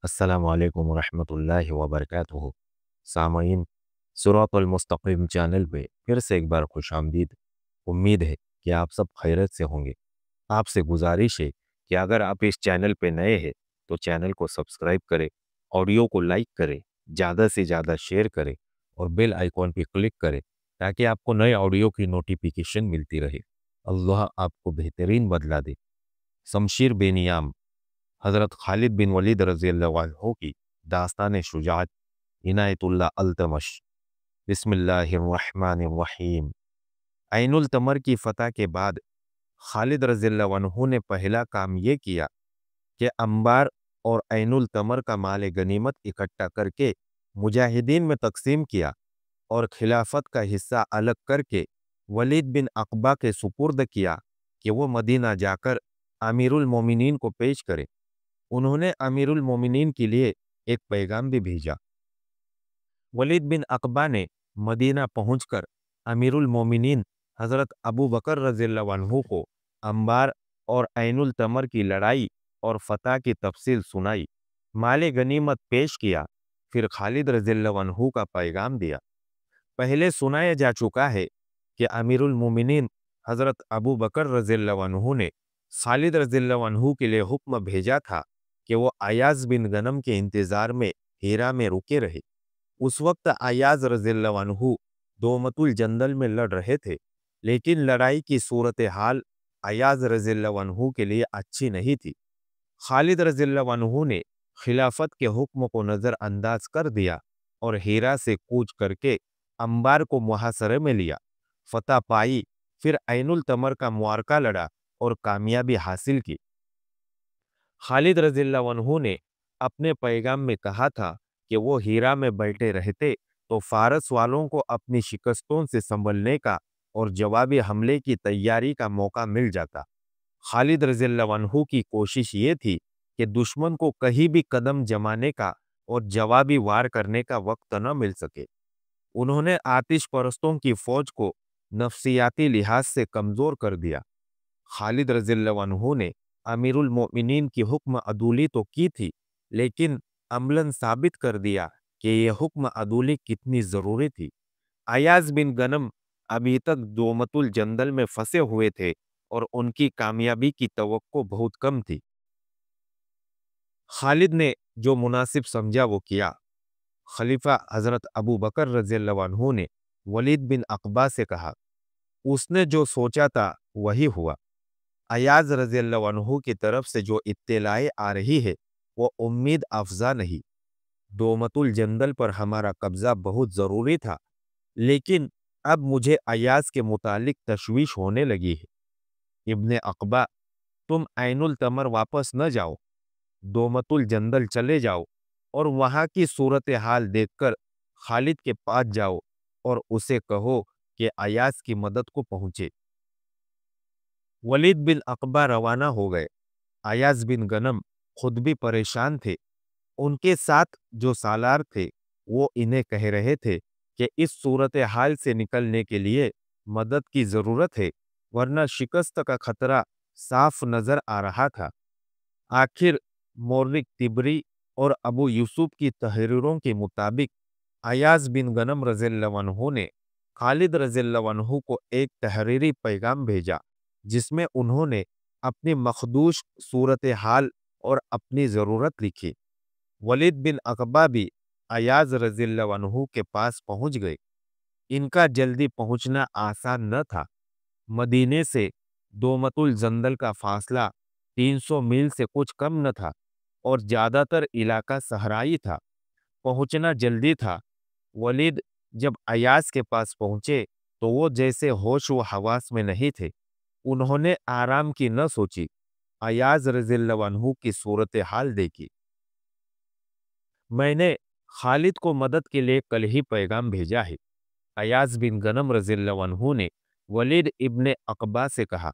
अस्सलाम वालेकुम वरहमतुल्लाहि वबरकातुहू। सामईन, सिरातुल मुस्तकीम चैनल पे फिर से एक बार खुश आमदीद। उम्मीद है कि आप सब खैरियत से होंगे। आपसे गुजारिश है कि अगर आप इस चैनल पे नए हैं तो चैनल को सब्सक्राइब करें, ऑडियो को लाइक करें, ज़्यादा से ज़्यादा शेयर करें और बेल आइकॉन पे क्लिक करें ताकि आपको नए ऑडियो की नोटिफिकेशन मिलती रहे। अल्लाह आपको बेहतरीन बदला दे। शमशीर बेनियाम हज़रत खालिद बिन वलीद रज़ियल्लाहु अन्हु की दास्तान शुजाअत इनायतुल्लाह अल्तमश। बिस्मिल्लाहिर्रहमानिर्रहीम। ऐनुल तमर की फतह के बाद खालिद रज़ियल्लाहु अन्हु ने पहला काम ये किया कि अंबार और ऐनुल तमर का माल गनीमत इकट्ठा करके मुजाहिदीन में तकसीम किया और खिलाफत का हिस्सा अलग करके वलीद बिन अक़बा के सुपुर्द किया कि वो मदीना जाकर अमीरुल मोमिनीन को पेश करे। उन्होंने अमीरुल मोमिनीन के लिए एक पैगाम भी भेजा। वलीद बिन अक़बा ने मदीना पहुंचकर अमीरुल मोमिनीन हज़रत अबू बकर रज़ियल्लाहु अन्हु को अंबार और ऐनुल तमर की लड़ाई और फतह की तफसील सुनाई, माले गनीमत पेश किया, फिर खालिद रज़ियल्लाहु अन्हु का पैगाम दिया। पहले सुनाया जा चुका है कि अमीरुल मोमिनीन हज़रत अबू बकर रज़ियल्लाहु अन्हु ने खालिद रज़ियल्लाहु अन्हु के लिए हुक्म भेजा था कि वो अयाज बिन गनम के इंतज़ार में हीरा में रुके रहे। उस वक्त अयाज रज़ियल्लाहु अन्हु दोमतुल जंदल में लड़ रहे थे, लेकिन लड़ाई की सूरत हाल अयाज रज़ियल्लाहु अन्हु के लिए अच्छी नहीं थी। खालिद रज़ियल्लाहु अन्हु ने खिलाफत के हुक्म को नज़रअंदाज कर दिया और हीरा से कूच करके अंबार को मुहासरे में लिया, फतह पाई, फिर ऐनुल तमर का मुआरका लड़ा और कामयाबी हासिल की। खालिद रज़ियल्लाहु अन्हु ने अपने पैगाम में कहा था कि वो हीरा में बैठे रहते तो फारस वालों को अपनी शिकस्तों से संभलने का और जवाबी हमले की तैयारी का मौका मिल जाता। खालिद रज़ियल्लाहु अन्हु की कोशिश ये थी कि दुश्मन को कहीं भी कदम जमाने का और जवाबी वार करने का वक्त न मिल सके। उन्होंने आतिश परस्तों की फौज को नफसियाती लिहाज से कमजोर कर दिया। खालिद रज़ियल्लाहु अन्हु ने अमीरुल मोमिनीन की हुक्म अदूली तो की थी, लेकिन अमलन साबित कर दिया कि यह हुक्म अदूली कितनी ज़रूरी थी। अयाज बिन गनम अभी तक दोमतुल जंदल में फंसे हुए थे और उनकी कामयाबी की तवक्को बहुत कम थी। खालिद ने जो मुनासिब समझा वो किया। खलीफा हज़रत अबू बकर रज़ियल्लाहु अन्हु ने वलीद बिन अक़बा से कहा, उसने जो सोचा था वही हुआ। अयाज रज़ियल्लाहु अन्हु की तरफ से जो इत्तलाएं आ रही है वो उम्मीद अफजा नहीं। दोमतुल जंदल पर हमारा कब्जा बहुत ज़रूरी था, लेकिन अब मुझे अयाज के मुतालिक तशवीश होने लगी है। इब्ने अक़बा, तुम ऐनुल तमर वापस न जाओ, दोमतुल जंदल चले जाओ और वहां की सूरत हाल देखकर खालिद के पास जाओ और उसे कहो कि अयाज की मदद को पहुंचे। वलीद बिन अक़बा रवाना हो गए। अयाज बिन गनम खुद भी परेशान थे। उनके साथ जो सालार थे वो इन्हें कह रहे थे कि इस सूरत हाल से निकलने के लिए मदद की जरूरत है, वरना शिकस्त का खतरा साफ नजर आ रहा था। आखिर मोर्निक तिबरी और अबू यूसुफ की तहरीरों के मुताबिक अयाज बिन गनम रज़ियल्लाहु अन्हु ने खालिद रज़ियल्लाहु अन्हु को एक तहरीरी पैगाम भेजा, जिसमें उन्होंने अपनी मखदूश सूरत हाल और अपनी ज़रूरत लिखी। वलीद बिन अक़बा भी अयाज रज़ियल्लाहु अन्हु के पास पहुंच गए। इनका जल्दी पहुंचना आसान न था। मदीने से दोमतुल जंदल का फासला 300 मील से कुछ कम न था और ज्यादातर इलाका सहराई था। पहुंचना जल्दी था। वलीद जब अयाज के पास पहुंचे तो वो जैसे होश व हवास में नहीं थे। उन्होंने आराम की न सोची, अयाज रज़ियल्लाहु अन्हु की सूरत हाल देखी। मैंने खालिद को मदद के लिए कल ही पैगाम भेजा है। अयाज बिन गनम रज़ियल्लाहु अन्हु ने वलीद इब्ने अक़बा से कहा,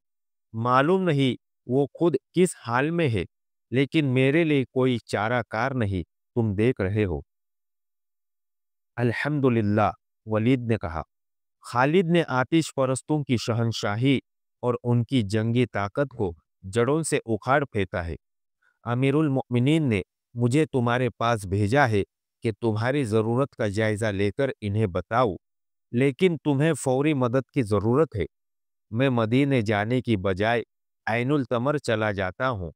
मालूम नहीं वो खुद किस हाल में है, लेकिन मेरे लिए कोई चारा कार नहीं, तुम देख रहे हो। अल्हम्दुलिल्लाह, वलीद ने कहा। खालिद ने आतिश परस्तों की शहंशाही और उनकी जंगी ताकत को जड़ों से उखाड़ फेंका है। अमीरुल मोमिनीन ने مجھے تمہارے پاس بھیجا ہے کہ تمہاری ضرورت کا جائزہ لے کر انہیں بتاؤ، لیکن تمہیں فوری مدد کی ضرورت ہے۔ میں مدینے جانے کی بجائے عین التمر چلا جاتا ہوں،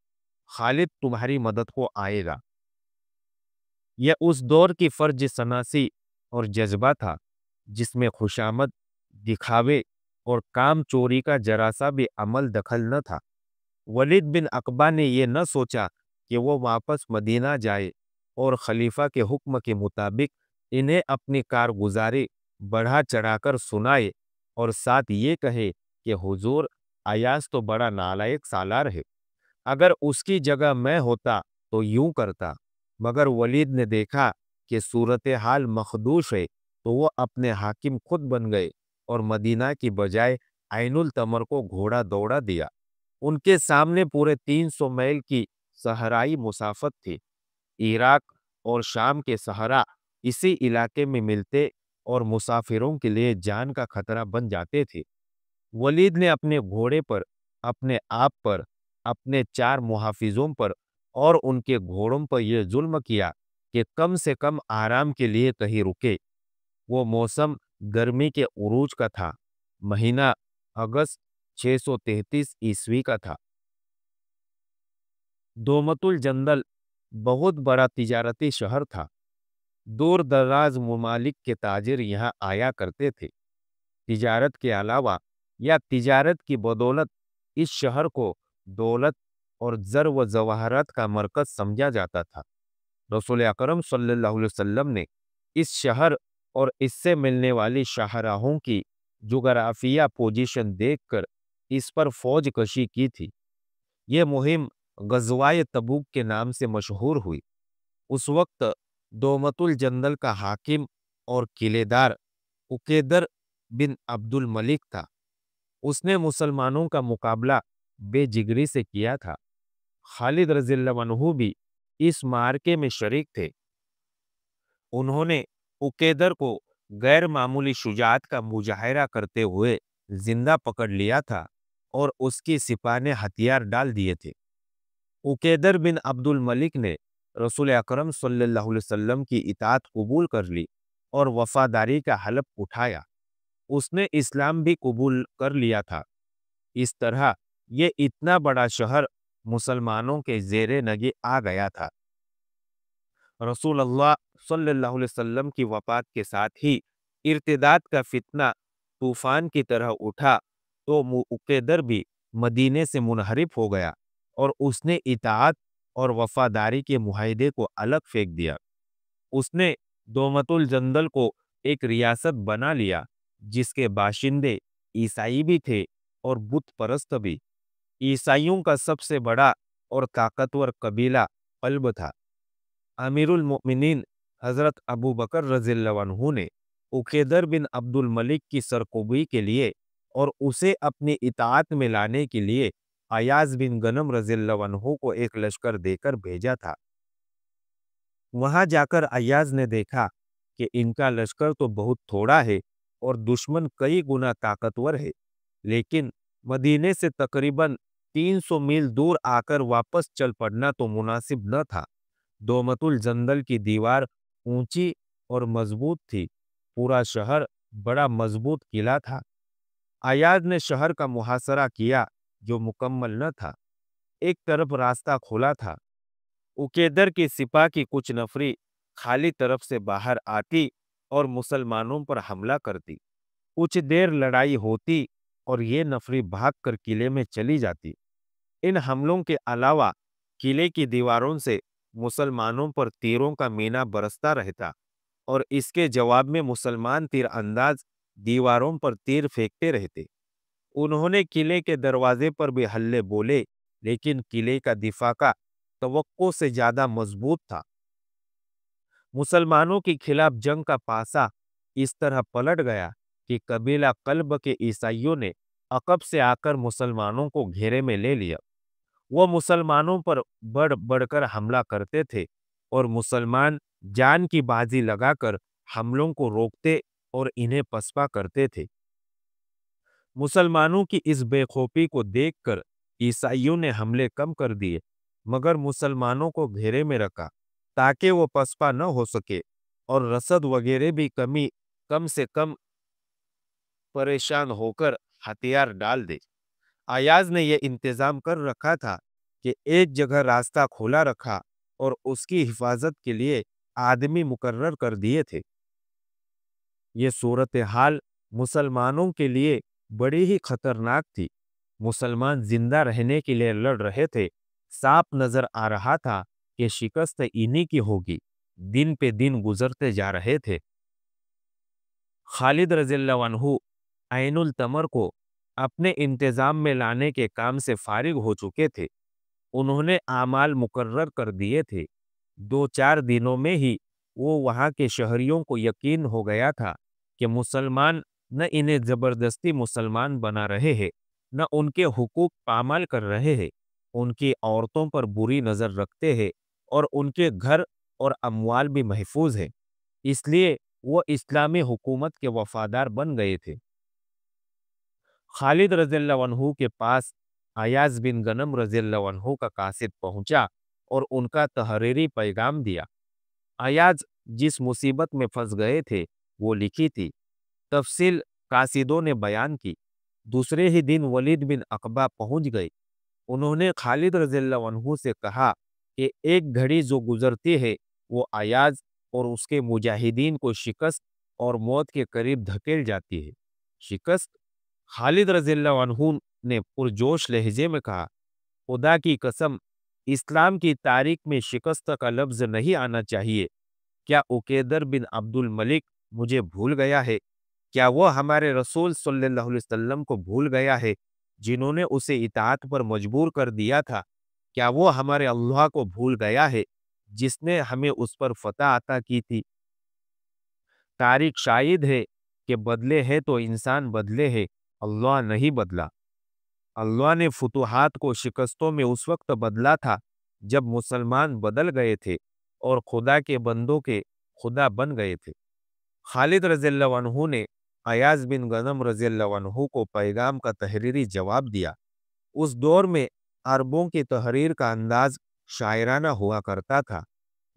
خالد تمہاری مدد کو آئے گا۔ یہ اس دور کی فرج سناسی اور جذبہ تھا جس میں خوشامد، دکھاوے اور کام چوری کا ذرا سا بھی عمل دخل نہ تھا۔ ولید بن عقبہ نے یہ نہ سوچا کہ وہ واپس مدینہ جائے اور خلیفہ کے حکم کے مطابق انہیں اپنی کارگزاری بڑھا چڑھا کر سنائے اور ساتھ یہ کہے کہ حضور، ایاز تو بڑا نالائق سالار ہے، اگر اس کی جگہ میں ہوتا تو یوں کرتا۔ مگر ولید نے دیکھا کہ صورتحال مخدوش ہے تو وہ اپنے حاکم خود بن گئے اور مدینہ کی بجائے عین التمر کو گھوڑا دوڑا دیا۔ ان کے سامنے پورے 300 میل کی صحرائی مسافت تھی۔ عراق اور شام کے صحرا اسی علاقے میں ملتے اور مسافروں کے لیے جان کا خطرہ بن جاتے تھے۔ ولید نے اپنے گھوڑے پر، اپنے آپ پر، اپنے 4 محافظوں پر اور ان کے گھوڑوں پر یہ ظلم کیا کہ کم سے کم آرام کے لیے کہیں رکے۔ وہ موسم گرمی کے عروج کا تھا، مہینہ اگست 633 عیسوی کا تھا۔ دومت الجندل بہت بڑا تجارتی شہر تھا۔ دور دراز ممالک کے تاجر یہاں آیا کرتے تھے۔ تجارت کے علاوہ یا تجارت کی بدولت اس شہر کو دولت اور زر و زواہرات کا مرکز سمجھا جاتا تھا۔ رسول اکرم صلی اللہ علیہ وسلم نے اس شہر اور اس سے ملنے والی شاہراہوں کی جغرافیہ پوزیشن دیکھ کر اس پر فوج کشی کی تھی۔ یہ مہم غزوہ تبوک کے نام سے مشہور ہوئی۔ اس وقت دومت الجندل کا حاکم اور قلعے دار عقیدر بن عبد الملک تھا۔ اس نے مسلمانوں کا مقابلہ بے جگری سے کیا تھا۔ خالد رضی اللہ عنہ بھی اس معرکے میں شریک تھے۔ انہوں نے عقیدر کو غیر معمولی شجاعت کا مظاہرہ کرتے ہوئے زندہ پکڑ لیا تھا اور اس کی سپاہ نے ہتھیار ڈال دیے تھے۔ عقیدر بن عبد الملک نے رسول اکرم صلی اللہ علیہ وسلم کی اطاعت قبول کر لی اور وفاداری کا حلف اٹھایا۔ اس نے اسلام بھی قبول کر لیا تھا۔ اس طرح یہ اتنا بڑا شہر مسلمانوں کے زیر نگہ آ گیا تھا۔ رسول اللہ صلی اللہ علیہ وسلم کی وفات کے ساتھ ہی ارتداد کا فتنہ طوفان کی طرح اٹھا تو عقیدر بھی مدینے سے منحرف ہو گیا اور اس نے اطاعت اور وفاداری کے معاہدے کو الگ پھینک دیا۔ اس نے دومت الجندل کو ایک ریاست بنا لیا جس کے باشندے عیسائی بھی تھے اور بت پرست بھی۔ عیسائیوں کا سب سے بڑا اور طاقتور قبیلہ قلب تھا۔ امیر المؤمنین حضرت ابو بکر رضی اللہ عنہ نے عقیدر بن عبد الملک کی سرکوبی کے لیے اور اسے اپنی اطاعت میں لانے کے لیے ایاز بن غنم رضی اللہ عنہ کو ایک لشکر دے کر بھیجا تھا۔ وہاں جا کر ایاز نے دیکھا کہ ان کا لشکر تو بہت تھوڑا ہے اور دشمن کئی گنا طاقتور ہے، لیکن مدینے سے تقریباً 300 میل دور آ کر واپس چل پڑنا تو مناسب نہ تھا۔ دومت الجندل کی دیوار اونچی اور مضبوط تھی، پورا شہر بڑا مضبوط قلعہ تھا۔ ایاز نے شہر کا محاصرہ کیا جو مکمل نہ تھا۔ ایک طرف راستہ کھلا تھا، عقیدر کی سپاہ کی کچھ نفری خالی طرف سے باہر آتی اور مسلمانوں پر حملہ کرتی۔ کچھ دیر لڑائی ہوتی اور یہ نفری بھاگ کر قلعے میں چلی جاتی۔ ان حملوں کے علاوہ قلعے کی دیواروں سے مسلمانوں پر تیروں کا مینہ برستا رہتا اور اس کے جواب میں مسلمان تیر انداز دیواروں پر تیر پھینکتے رہتے۔ انہوں نے قلعے کے دروازے پر بھی حلے بولے، لیکن قلعے کا دفاع کا توقع سے زیادہ مضبوط تھا۔ مسلمانوں کے خلاف جنگ کا پاسا اس طرح پلٹ گیا کہ قبیلہ قلب کے عیسائیوں نے عقب سے آ کر مسلمانوں کو گھیرے میں لے لیا۔ وہ مسلمانوں پر بڑھ بڑھ کر حملہ کرتے تھے اور مسلمان جان کی بازی لگا کر حملوں کو روکتے اور انہیں پسپا کرتے تھے۔ مسلمانوں کی اس بے خوفی کو دیکھ کر عیسائیوں نے حملے کم کر دیے، مگر مسلمانوں کو گھیرے میں رکھا۔ ताकि वो पसपा न हो सके और रसद वगैरह भी कम से कम परेशान होकर हथियार डाल दे। अयाज ने यह इंतजाम कर रखा था कि एक जगह रास्ता खोला रखा और उसकी हिफाजत के लिए आदमी मुकर्रर कर दिए थे। ये सूरत हाल मुसलमानों के लिए बड़ी ही खतरनाक थी। मुसलमान जिंदा रहने के लिए लड़ रहे थे। साफ नजर आ रहा था कि शिकस्त इन्हीं की होगी। दिन पे दिन गुजरते जा रहे थे। खालिद रज़ियल्लाहु अन्हु ऐनुल तमर को अपने इंतजाम में लाने के काम से फारिग हो चुके थे। उन्होंने आमाल मुकर्रर कर दिए थे। 2-4 दिनों में ही वो वहाँ के शहरियों को यकीन हो गया था कि मुसलमान न इन्हें जबरदस्ती मुसलमान बना रहे हैं, न उनके हुकूक पामाल कर रहे हैं, उनकी औरतों पर बुरी नजर रखते हैं और उनके घर और अमवाल भी महफूज है। इसलिए वो इस्लामी हुकूमत के वफादार बन गए थे। खालिद रज़ियल्लाहु अन्हु के पास अयाज बिन गनम रज़ियल्लाहु अन्हु का कासिद पहुंचा और उनका तहरीरी पैगाम दिया। अयाज जिस मुसीबत में फंस गए थे वो लिखी थी। तफसील कासिदों ने बयान की। दूसरे ही दिन वलीद बिन अकबा पहुंच गए। उन्होंने खालिद रज़ियल्लाहु अन्हु से कहा कि एक घड़ी जो गुजरती है वो अयाज और उसके मुजाहिदीन को शिकस्त और मौत के करीब धकेल जाती है। शिकस्त? खालिद रज़ियल्लाहु अन्हु ने पुरजोश लहजे में कहा, खुदा की कसम, इस्लाम की तारीख में शिकस्त का लफ्ज नहीं आना चाहिए। क्या उकैदर बिन अब्दुल मलिक मुझे भूल गया है? क्या वो हमारे रसूल सल्लल्लाहु अलैहि वसल्लम को भूल गया है, जिन्होंने उसे इताअत पर मजबूर कर दिया था? क्या वो हमारे अल्लाह को भूल गया है, जिसने हमें उस पर फतह अता की थी? तारीख शाहिद है कि बदले है तो इंसान बदले है, अल्लाह नहीं बदला। अल्लाह ने फुतूहात को शिकस्तों में उस वक्त बदला था जब मुसलमान बदल गए थे और खुदा के बंदों के खुदा बन गए थे। खालिद रज़ियल्लाहु अन्हु ने अयाज बिन गनम रज़ियल्लाहु अन्हु को पैगाम का तहरीरी जवाब दिया। उस दौर में अरबों की तहरीर का अंदाज शायराना हुआ करता था।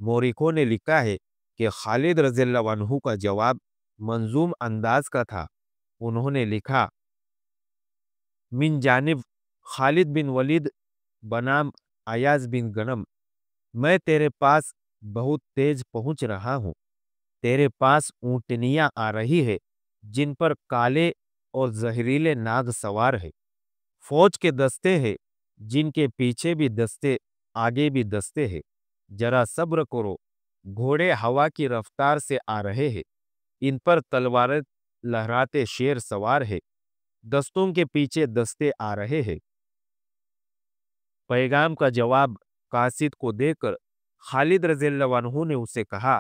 मोरिखों ने लिखा है कि खालिद रज़ियल्लाहु अन्हु का जवाब मंजूम अंदाज का था। उन्होंने लिखा, मिन जानिब खालिद बिन वलीद बनाम अयाज बिन गनम, मैं तेरे पास बहुत तेज पहुंच रहा हूँ। तेरे पास ऊँटनियाँ आ रही है जिन पर काले और जहरीले नाग सवार है। फौज के दस्ते हैं जिनके पीछे भी दस्ते, आगे भी दस्ते हैं। जरा सब्र करो, घोड़े हवा की रफ्तार से आ रहे हैं। इन पर तलवारें लहराते शेर सवार है। दस्तों के पीछे दस्ते आ रहे हैं। पैगाम का जवाब कासिद को देकर खालिद रज़ियल्लाहु अन्हु ने उसे कहा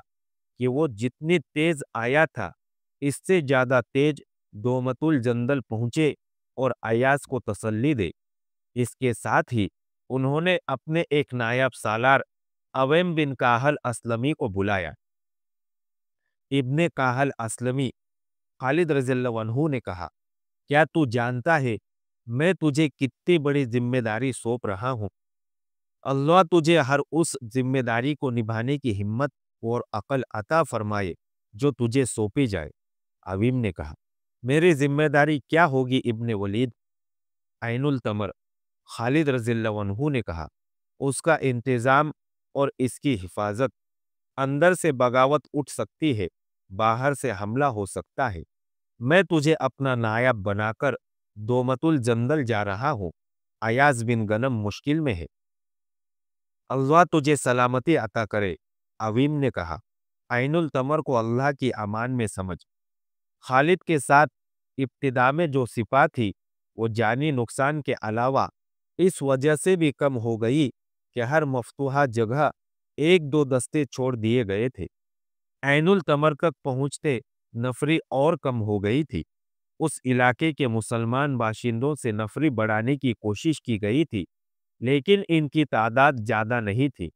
कि वो जितनी तेज आया था इससे ज्यादा तेज दोमतुल जंदल पहुंचे और अयाज को तसल्ली दे। इसके साथ ही उन्होंने अपने एक नायब सालार अवैम बिन काहल असलमी को बुलाया। इब्ने काहल असलमी, खालिद रज़ियल्लाहु अन्हु ने कहा, क्या तू जानता है मैं तुझे कितनी बड़ी जिम्मेदारी सौंप रहा हूँ? अल्लाह तुझे हर उस जिम्मेदारी को निभाने की हिम्मत और अकल अता फरमाए जो तुझे सौंपी जाए। अवीम ने कहा, मेरी जिम्मेदारी क्या होगी इब्ने वलीद? ऐनुल तमर, खालिद रज़ियल्लाहु अन्हु ने कहा, उसका इंतजाम और इसकी हिफाजत। अंदर से बगावत उठ सकती है, बाहर से हमला हो सकता है। मैं तुझे अपना नायब बनाकर दोमतुल जंदल जा रहा हूँ। अयाज बिन गनम मुश्किल में है। अल्लाह तुझे सलामती अता करे। अवीम ने कहा, ऐनुल तमर को अल्लाह की अमान में समझ। खालिद के साथ इब्तिदा में जो सिपा थी वो जानी नुकसान के अलावा इस वजह से भी कम हो गई कि हर मफ्तूहा जगह एक दो दस्ते छोड़ दिए गए थे। ऐनुल तमर तक पहुंचते नफरी और कम हो गई थी। उस इलाके के मुसलमान बाशिंदों से नफरी बढ़ाने की कोशिश की गई थी, लेकिन इनकी तादाद ज्यादा नहीं थी।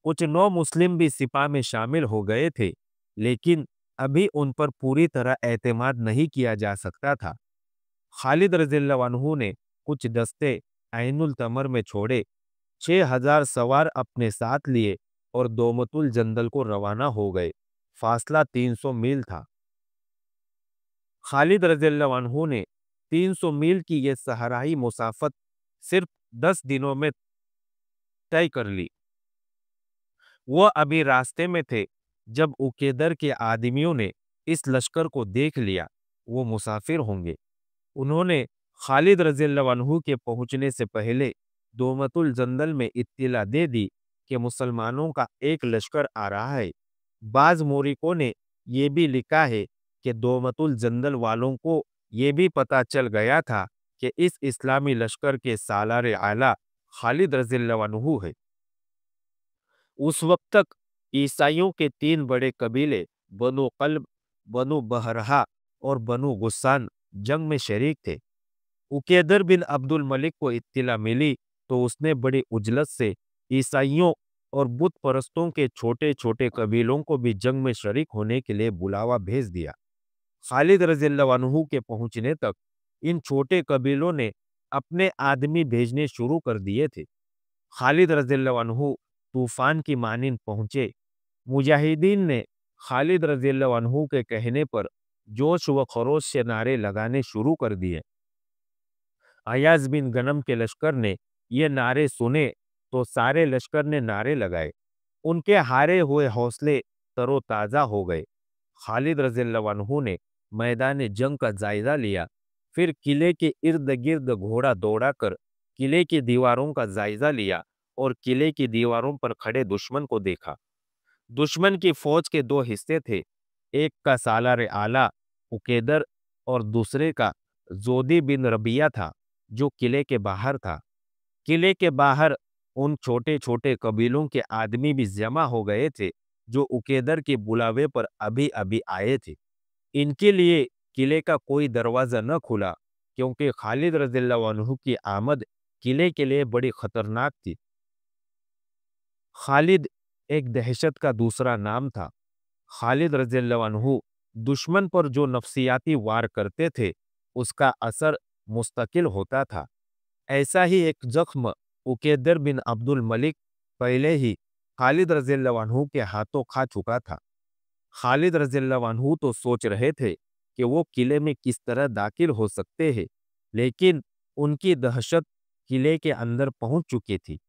कुछ नौ मुस्लिम भी सिपा में शामिल हो गए थे, लेकिन अभी उन पर पूरी तरह एतमाद नहीं किया जा सकता था। खालिद रज़ियल्लाहु अन्हु ने कुछ दस्ते ऐनुल तमर में छोड़े, 6,000 सवार अपने साथ लिए और दोमतुल जंदल को रवाना हो गए। फासला 300 मील था। खालिद रज़ियल्लाहु अन्हु ने 300 मील की यह सहराई मुसाफत सिर्फ 10 दिनों में तय कर ली। वह अभी रास्ते में थे जब उकेदर के आदमियों ने इस लश्कर को देख लिया। वो मुसाफिर होंगे। उन्होंने खालिद रज़ियल्लाहु अन्हु के पहुंचने से पहले दोमतुल जंदल में इत्तिला दे दी कि मुसलमानों का एक लश्कर आ रहा है। बाज मोरिकों ने यह भी लिखा है कि दोमतुल जंदल वालों को यह भी पता चल गया था कि इस इस्लामी लश्कर के सालार आला खालिद रज़ियल्लाहु अन्हु है। उस वक्त तक ईसाइयों के 3 बड़े कबीले बनु कल्ब, बनु बहरहा और बनु गुस्सान जंग में शरीक थे। उकेदर बिन अब्दुल मलिक को इत्तिला मिली तो उसने बड़ी उजलत से ईसाइयों और बुत परस्तों के छोटे छोटे कबीलों को भी जंग में शरीक होने के लिए बुलावा भेज दिया। खालिद रज़ियल्लाहु अन्हु के पहुंचने तक इन छोटे कबीलों ने अपने आदमी भेजने शुरू कर दिए थे। खालिद रज़ियल्लाहु अन्हु तूफान की मानिंद पहुंचे। मुजाहिदीन ने खालिद रज़ियल्लाहु अन्हु के कहने पर जोश व खरोश से नारे लगाने शुरू कर दिए। अयाज बिन गनम के लश्कर ने ये नारे सुने तो सारे लश्कर ने नारे लगाए। उनके हारे हुए हौसले तरोताज़ा हो गए। खालिद रज़ियल्लाहु अन्हु ने मैदान जंग का जायजा लिया। फिर किले के इर्द गिर्द घोड़ा दौड़ाकर किले की दीवारों का जायजा लिया और किले की दीवारों पर खड़े दुश्मन को देखा। दुश्मन की फौज के 2 हिस्से थे। एक का सालार आला उकेदर और दूसरे का जोदी बिन रबिया था जो किले के बाहर था। किले के बाहर उन छोटे छोटे कबीलों के आदमी भी जमा हो गए थे जो उकेदर के बुलावे पर अभी अभी आए थे। इनके लिए किले का कोई दरवाजा न खुला क्योंकि खालिद रज़ियल्लाहु अन्हु की आमद किले के लिए बड़ी खतरनाक थी। खालिद एक दहशत का दूसरा नाम था। खालिद रज़ियल्लाहु अन्हु दुश्मन पर जो नफ्सियाती वार करते थे उसका असर मुस्तकिल होता था। ऐसा ही एक जख्म उकेदर बिन अब्दुल मलिक पहले ही खालिद रज़ियल्लाहु अन्हु के हाथों खा चुका था। खालिद रज़ियल्लाहु अन्हु तो सोच रहे थे कि वो किले में किस तरह दाखिल हो सकते हैं, लेकिन उनकी दहशत किले के अंदर पहुंच चुकी थी।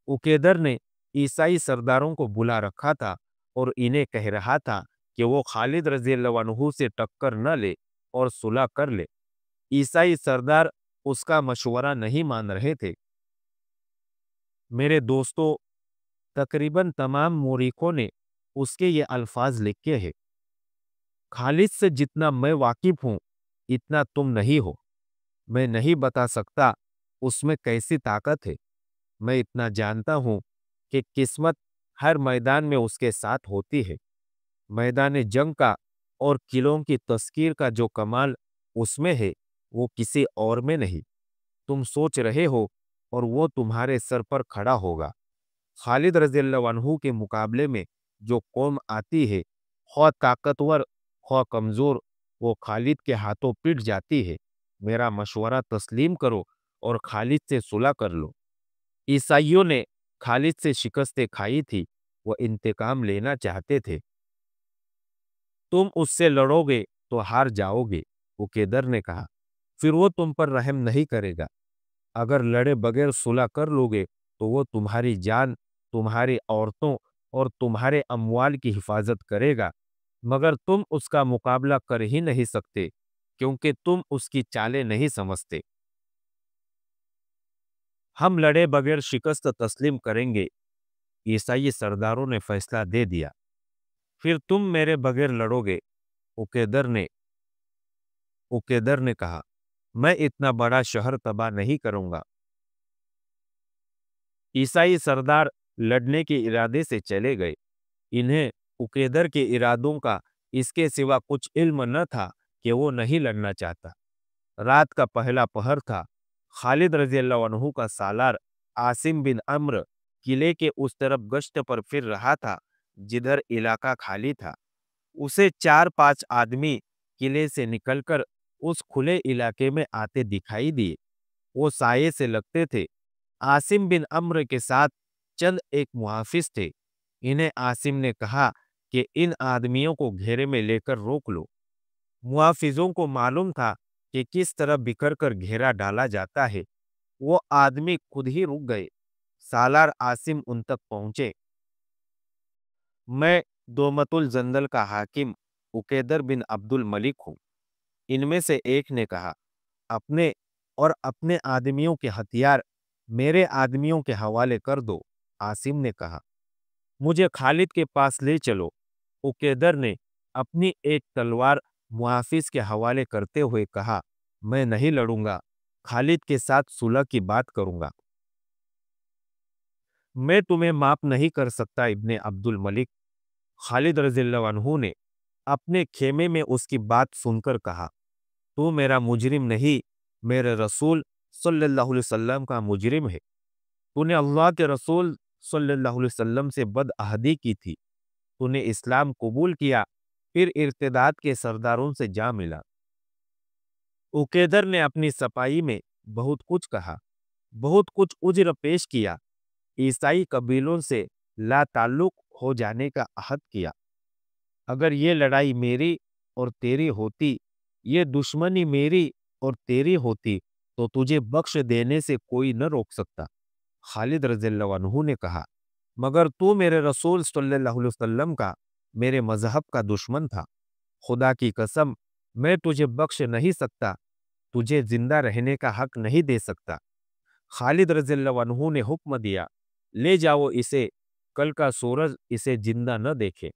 उकेदर ने ईसाई सरदारों को बुला रखा था और इन्हें कह रहा था कि वो खालिद रज़ियल्लाहु अन्हु से टक्कर न ले और सुलह कर ले। ईसाई सरदार उसका मशवरा नहीं मान रहे थे। मेरे दोस्तों, तकरीबन तमाम मोरिकों ने उसके ये अल्फाज लिखे हैं। खालिद से जितना मैं वाकिफ हूं इतना तुम नहीं हो। मैं नहीं बता सकता उसमें कैसी ताकत है। मैं इतना जानता हूं कि किस्मत हर मैदान में उसके साथ होती है। मैदान जंग का और किलों की तस्कीर का जो कमाल उसमें है वो किसी और में नहीं। तुम सोच रहे हो और वो तुम्हारे सर पर खड़ा होगा। खालिद रज़ियल्लाहु अन्हु के मुकाबले में जो कौम आती है, ख्वाह ताकतवर ख्वाह कमजोर, वो खालिद के हाथों पिट जाती है। मेरा मशवरा तस्लीम करो और खालिद से सुलह कर लो। ईसाइयों ने खालिद से शिकस्तें खाई थी, वो इंतकाम लेना चाहते थे। तुम उससे लड़ोगे तो हार जाओगे, उकेदर ने कहा। फिर वो तुम पर रहम नहीं करेगा। अगर लड़े बगैर सुलह कर लोगे तो वो तुम्हारी जान, तुम्हारी औरतों और तुम्हारे अमवाल की हिफाजत करेगा, मगर तुम उसका मुकाबला कर ही नहीं सकते क्योंकि तुम उसकी चालें नहीं समझते। हम लड़े बगैर शिकस्त तस्लीम करेंगे, ईसाई सरदारों ने फैसला दे दिया। फिर तुम मेरे बगैर लड़ोगे, उकेदर ने कहा। मैं इतना बड़ा शहर तबाह नहीं करूंगा। ईसाई सरदार लड़ने के इरादे से चले गए। इन्हें उकेदर के इरादों का इसके सिवा कुछ इल्म न था कि वो नहीं लड़ना चाहता। रात का पहला पहर था। खालिद रज़ियल्लाहु अन्हु का सालार आसिम बिन अम्र किले के उस तरफ गश्त पर फिर रहा था जिधर इलाका खाली था। उसे 4-5 आदमी किले से निकलकर उस खुले इलाके में आते दिखाई दिए। वो साये से लगते थे। आसिम बिन अम्र के साथ चंद एक मुहाफिज थे। इन्हें आसिम ने कहा कि इन आदमियों को घेरे में लेकर रोक लो। मुहाफिजों को मालूम था कि किस तरह बिखर कर घेरा डाला जाता है। वो आदमी खुद ही रुक गए। सालार आसिम उन तक पहुंचे। मैं दोमतुल जंदल का हाकिम उकेदर बिन अब्दुल मलिक हूँ। इनमें से एक ने कहा, अपने और अपने आदमियों के हथियार मेरे आदमियों के हवाले कर दो। आसिम ने कहा, मुझे खालिद के पास ले चलो। उकेदर ने अपनी एक तलवार मुहाफिज के हवाले करते हुए कहा, मैं नहीं लड़ूंगा, खालिद के साथ सुलह की बात करूंगा। मैं तुम्हें माफ नहीं कर सकता इब्ने अब्दुल मलिक। खालिद रज़ियल्लाहु अन्हु ने अपने खेमे में उसकी बात सुनकर कहा, तू मेरा मुजरिम नहीं, मेरे रसूल सल्लल्लाहु अलैहि वसल्लम का मुजरिम है। तूने अल्लाह के रसूल सल्लल्लाहु अलैहि वसल्लम से बदअहदी की थी। तूने इस्लाम कबूल किया, फिर इर्तिदाद के सरदारों से जा मिला। उकेदर ने अपनी सफाई में बहुत कुछ कहा, बहुत कुछ उज्र पेश किया। ईसाई कबीलों से ला ताल्लुक हो जाने का अहद किया। अगर ये लड़ाई मेरी और तेरी होती, ये दुश्मनी मेरी और तेरी होती, तो तुझे बख्श देने से कोई न रोक सकता। खालिद रज़ियल्लाहु अन्हु ने कहा, मगर तू मेरे रसूल सल्लल्लाहु अलैहि वसल्लम का, मेरे मजहब का दुश्मन था। खुदा की कसम, मैं तुझे बख्श नहीं सकता, तुझे जिंदा रहने का हक नहीं दे सकता। खालिद रज़ियल्लाहु अन्हु ने हुक्म दिया, ले जाओ इसे, कल का सूरज इसे जिंदा न देखे।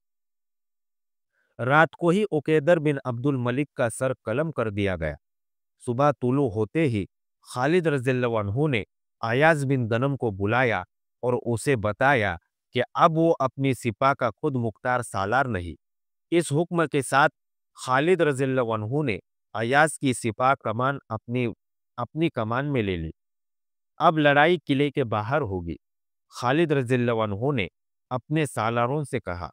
रात को ही उकेदर बिन अब्दुल मलिक का सर कलम कर दिया गया। सुबह तुलू होते ही खालिद रज़ियल्लाहु अन्हु ने अयाज बिन दनम को बुलाया और उसे बताया कि अब वो अपनी सिपा का खुद मुख्तार सालार नहीं। इस हुक्म के साथ खालिद रज़ियल्लाहु अन्हु ने अयाज की सिपा कमान अपनी अपनी कमान में ले ली। अब लड़ाई किले के बाहर होगी। खालिद रज़ियल्लाहु अन्हु ने अपने सालारों से कहा,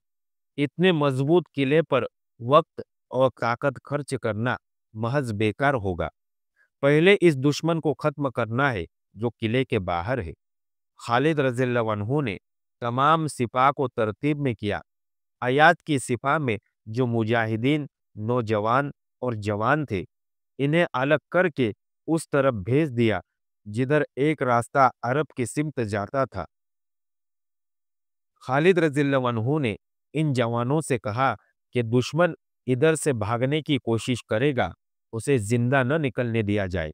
इतने मजबूत किले पर वक्त और ताकत खर्च करना महज बेकार होगा। पहले इस दुश्मन को खत्म करना है जो किले के बाहर है। खालिद रज़ियल्लाहु अन्हु ने तमाम सिपाह को तरतीब में किया। अयात की सिपाह में जो मुजाहिदीन, नौजवान और जवान थे, इन्हें अलग करके उस तरफ भेज दिया जिधर एक रास्ता अरब की सिमत जाता था। खालिद रज़ियल्लाहु अन्हु ने इन जवानों से कहा कि दुश्मन इधर से भागने की कोशिश करेगा, उसे जिंदा न निकलने दिया जाए।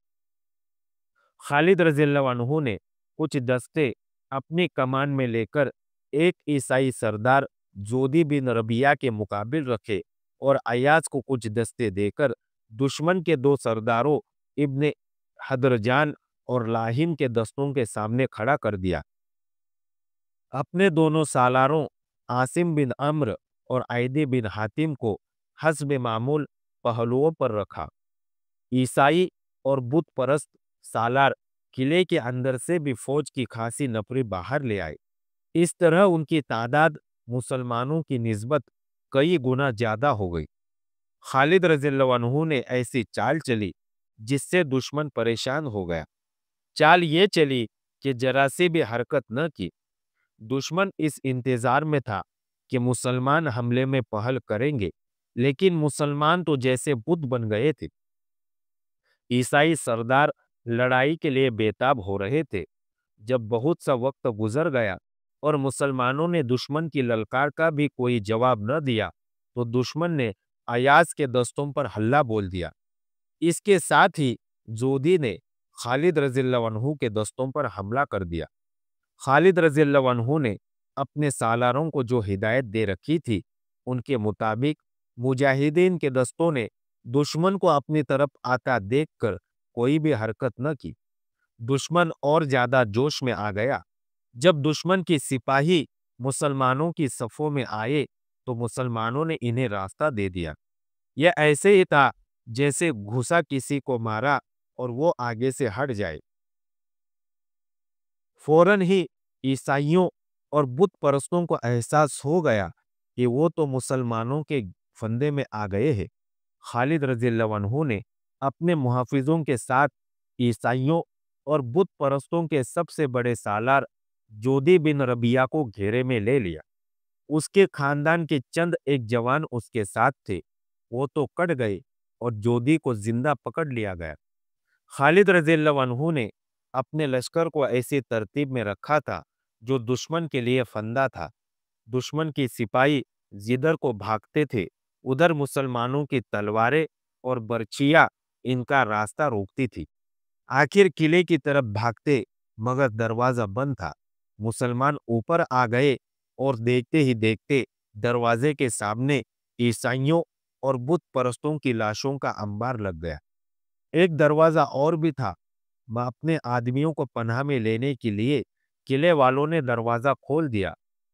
खालिद रज़ियल्लाहु अन्हु ने कुछ दस्ते अपनी कमान में लेकर एक ईसाई सरदार जोदी बिन रबिया के मुकाबिल रखे और अयाज को कुछ दस्ते देकर दुश्मन के दो सरदारों इब्ने हदरजान और लाहिम के दस्तों के सामने खड़ा कर दिया। अपने दोनों सालारों आसिम बिन अम्र और आयदी बिन हातिम को हस्ब मामूल पहलुओं पर रखा। ईसाई और बुत परस्त सालार किले के अंदर से भी फौज की खासी नफरी बाहर ले आए। इस तरह उनकी तादाद मुसलमानों की निस्बत कई गुना ज्यादा हो गई। खालिद रज़ियल्लाहु अन्हु ने ऐसी चाल चली जिससे दुश्मन परेशान हो गया। चाल ये चली कि जरा सी भी हरकत न की। दुश्मन इस इंतजार में था कि मुसलमान हमले में पहल करेंगे, लेकिन मुसलमान तो जैसे बुत बन गए थे। ईसाई सरदार लड़ाई के लिए बेताब हो रहे थे। जब बहुत सा वक्त गुजर गया और मुसलमानों ने दुश्मन की ललकार का भी कोई जवाब न दिया, तो दुश्मन ने अयाज के दस्तों पर हल्ला बोल दिया। इसके साथ ही जोधी ने खालिद रज़ियल्लाहु अन्हु के दस्तों पर हमला कर दिया। खालिद रज़ियल्लाहु अन्हु ने अपने सालारों को जो हिदायत दे रखी थी, उनके मुताबिक मुजाहिदीन के दस्तों ने दुश्मन को अपनी तरफ आता देखकर कोई भी हरकत न की। दुश्मन और ज्यादा जोश में आ गया। जब दुश्मन की सिपाही मुसलमानों की सफों में आए, तो मुसलमानों ने इन्हें रास्ता दे दिया। यह ऐसे ही था जैसे घुसा किसी को मारा और वो आगे से हट जाए। फौरन ही ईसाइयों और बुत परस्तों को एहसास हो गया कि वो तो मुसलमानों के फंदे में आ गए हैं। खालिद रज़ियल्लाहु अन्हु ने अपने मुहाफिजों के साथ ईसाइयों और बुत परस्तों के सबसे बड़े सालार जोदी बिन रबिया को घेरे में ले लिया। اس کے خاندان کے چند ایک جوان اس کے ساتھ تھے، وہ تو کٹ گئے اور جودھی کو زندہ پکڑ لیا گیا۔ خالد رضی اللہ عنہ نے اپنے لشکر کو ایسی ترتیب میں رکھا تھا جو دشمن کے لیے فندہ تھا۔ دشمن کی سپاہی جدھر کو بھاگتے تھے ادھر مسلمانوں کی تلواریں اور برچیاں ان کا راستہ روکتی تھی۔ آخر قلعے کی طرف بھاگتے مگر دروازہ بند تھا۔ مسلمان اوپر آ گئے اور دیکھتے ہی دیکھتے دروازے کے سامنے عیسائیوں اور بت پرستوں کی لاشوں کا انبار لگ گیا۔ ایک دروازہ اور بھی تھا۔ اپنے آدمیوں کو پناہ میں لینے کے لیے قلعے والوں نے دروازہ کھول دیا۔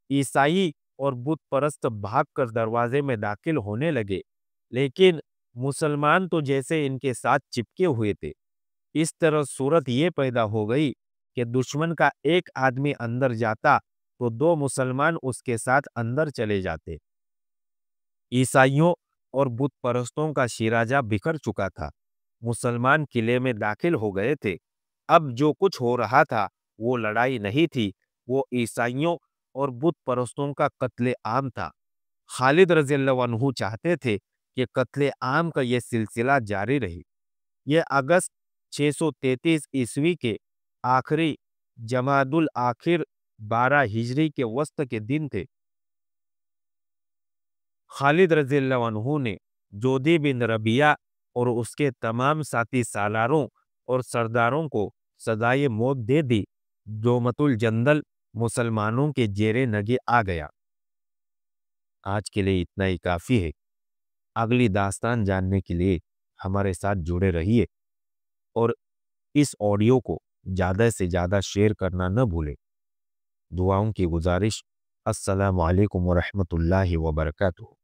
عیسائی اور بت پرست بھاگ کر دروازے میں داخل ہونے لگے، لیکن مسلمان تو جیسے ان کے ساتھ چپکے ہوئے تھے۔ اس طرح صورت یہ پیدا ہو گئی کہ دشمن کا ایک آدمی اندر جاتا تو دو مسلمان اس کے ساتھ اندر چلے جاتے۔ عیسائیوں اور بت پرستوں کا شیراجہ بکھر چکا تھا۔ مسلمان قلعے میں داخل ہو گئے تھے۔ اب جو کچھ ہو رہا تھا وہ لڑائی نہیں تھی، وہ عیسائیوں اور بت پرستوں کا قتل عام تھا۔ خالد رضی اللہ عنہ چاہتے تھے کہ قتل عام کا یہ سلسلہ جاری رہے۔ یہ اگست 633 عیسوی کے آخری جمادی الاخر 12 ہجری کے وسط کے دن تھے۔ خالد رضی اللہ عنہ نے جودھی بن ربیعہ اور اس کے تمام ساتھی سالاروں اور سرداروں کو سزائے موت دے دی۔ دومت الجندل مسلمانوں کے زیر نگہ آ گیا۔ آج کے لیے اتنا ہی کافی ہے۔ اگلی داستان جاننے کے لیے ہمارے ساتھ جڑے رہیے اور اس آڈیو کو زیادہ سے زیادہ شیئر کرنا نہ بھولیں۔ دعاؤں کی گزارش۔ السلام علیکم ورحمۃ اللہ وبرکاتہ۔